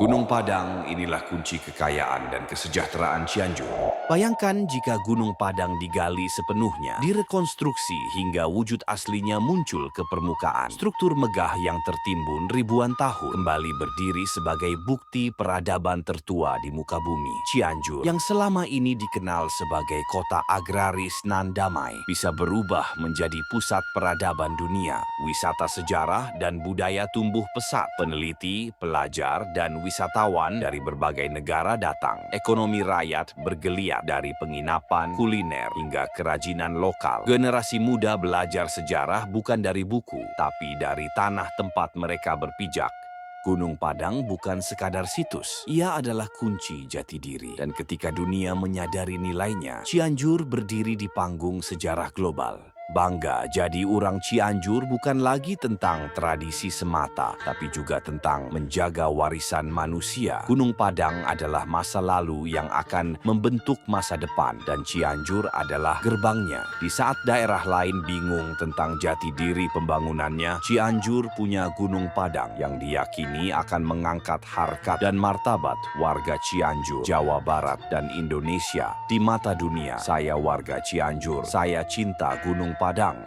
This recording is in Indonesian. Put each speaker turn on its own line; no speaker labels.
Gunung Padang inilah kunci kekayaan dan kesejahteraan Cianjur.
Bayangkan jika Gunung Padang digali sepenuhnya, direkonstruksi hingga wujud aslinya muncul ke permukaan. Struktur megah yang tertimbun ribuan tahun kembali berdiri sebagai bukti peradaban tertua di muka bumi. Cianjur, yang selama ini dikenal sebagai kota agraris nan damai, bisa berubah menjadi pusat peradaban dunia. Wisata sejarah dan budaya tumbuh pesat. Peneliti, pelajar, dan wisatawan dari berbagai negara datang. Ekonomi rakyat bergeliat dari penginapan, kuliner, hingga kerajinan lokal. Generasi muda belajar sejarah bukan dari buku, tapi dari tanah tempat mereka berpijak. Gunung Padang bukan sekadar situs, ia adalah kunci jati diri. Dan ketika dunia menyadari nilainya, Cianjur berdiri di panggung sejarah global. Bangga jadi orang Cianjur bukan lagi tentang tradisi semata, tapi juga tentang menjaga warisan manusia. Gunung Padang adalah masa lalu yang akan membentuk masa depan, dan Cianjur adalah gerbangnya. Di saat daerah lain bingung tentang jati diri pembangunannya, Cianjur punya Gunung Padang yang diyakini akan mengangkat harkat dan martabat warga Cianjur, Jawa Barat, dan Indonesia di mata dunia. Saya warga Cianjur, saya cinta Gunung Padang.